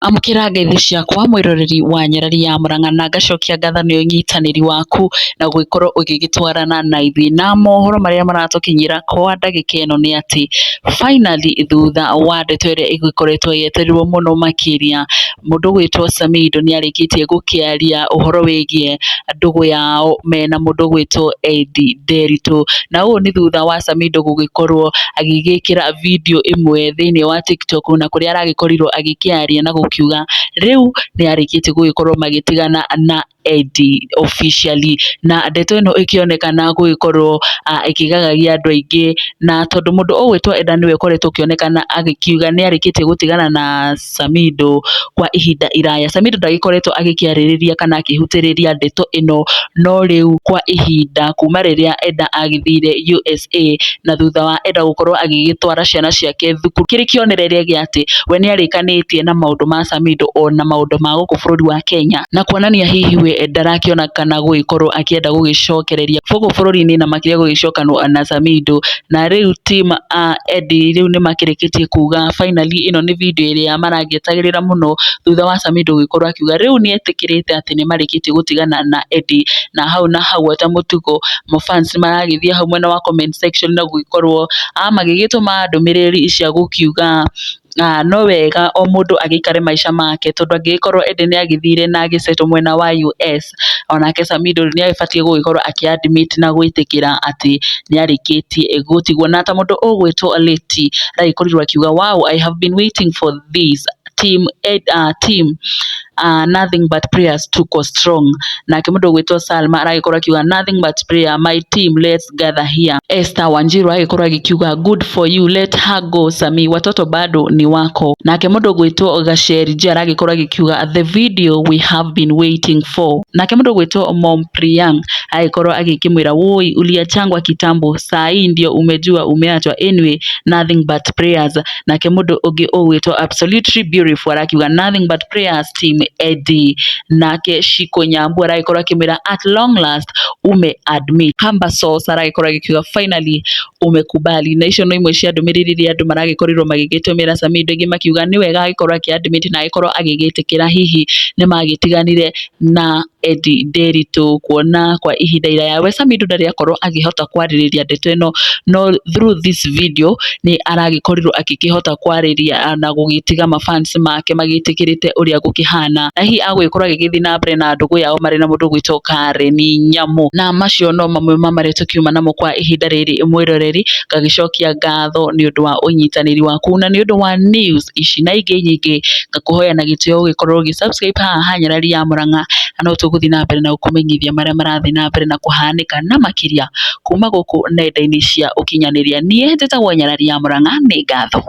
amukira ngeithi ciakwa mwiroreri wa nyarari ya Murang'a na ngacokia ngatho ni unyitaniri waku na guikorwo ugigitwarana na ithi na mohoro maria maratukinyira kwa ndagika ino ni ati finally thutha wa ndeto iria igikoretwo yeterirwo muno makiria mundu gwitwo SAMIDOH ni arikitie gukiaria uhoro wigie ndugu yao mena mundu gwitwo EDDAY na uyu ni thutha wa SAMIDOH gugikorwo agigikira video imwe thiini wa TikTok na kuria aragikorirwo agikiaria na gukiuga riu ni arikitie gugikorwo magitigana na EDDAY officially na ndeto ino ikionekana gugikorwo ikigagagia andu aingi na tondu mundu ugwitwo EDDAY niwe koretwo kionekana agikiuga ni arikitie gutigana na SAMIDOH kwa ihinda iraya. SAMIDOH ndagikoretwo agikiaririria kana akihutiriria ndeto ino no riu kwa ihinda kuma riria EDDAY agithire USA na thutha wa EDDAY gukorwo agigitwara ciana ciake thukuru kiri kionereria gia ati we ni arikanitie na maundu ma SAMIDOH ona maundu ma guku bururi wa Kenya na kuonania hihi we ndarakionekana gugikorwo akienda gugicokereria guku bururi-ini na makiria gugicokanwo na SAMIDOH na riu team EDDAY riu ni makirikitie kuga finally ino ni video iria maragietagirira muno thutha wa SAMIDOH gugikorwo akiuga riu ni etikirite ati ni marikitie gutigana na EDDAY na hau ata mutugo fans maragithia hau mwena wa comment section na gugikorwo magigituma ndumiriri cia gukiuga no wega o mundu agikare maisha make tondu angikorwo EDDAY ni agithire na agiceto mwena wa US onake SAMIDOH ni abatie gugikorwo akiadmit na gwitikira ati ni arikitie gutigwo na ta mundu ugwitwo Leti aragikorirwo akiuga wow, I have been waiting for this team nothing but prayers to go strong na kimundu gwitwo Salma aragikorwo akiuga nothing but prayer my team let's gather here. Esther Wanjiru aragikorwo agikiuga good for you let her go Sami watoto bado ni wako na kimundu gwitwo Gasheri je aragikorwo agikiuga the video we have been waiting for na kimundu gwitwo Mom Priyang aragikorwo agikimwira woi uliachangwa kitambo saa hii ndio umejua umeachwa anyway nothing but prayers na kimundu ugi gwitwo absolutely beautiful arakiuga nothing but prayers team EDDAY nake Shiko Nyambu aragikorwo akimwira at long last admit Kamba Sauce aragikorwo agikiuga finally umekubali na icio no imwe cia ndumiriri iria andu maragikorirwo magigitumira SAMIDOH ingi makiuga ni wega agikorwo akiadmit na agikorwo agigitikira hihi ni magitiganire na EDDAY kuona kwa ihinda iraya we SAMIDOH ndari akorwo agihota kwaririria ndeto ino no through this video ni aragikorirwo akikihota kwariria na gugitiga mafans make magitikirite uria gukihana na hihi agwikorwo agigithii na mbere na ndugu yao mari na mundu gwitwo Karen Nyamu na macio no mamwe mamarete kiuma namo kwa ihinda riri mwiroreri ngagicokia ngatho ni undu wa unyitaniri waku na ni undu wa news ici na ingi nyingi ngakuhoya na gitio ugikorwo ugisubscribe haha nyarari ya Murang'a na tuguthi na mbere na ukumenyithia maria marathi na mbere na kuhanika na makiria kuma guku nenda-ini cia ukinyaniria nie njitagwo nyarari ya Murang'a ni ngatho.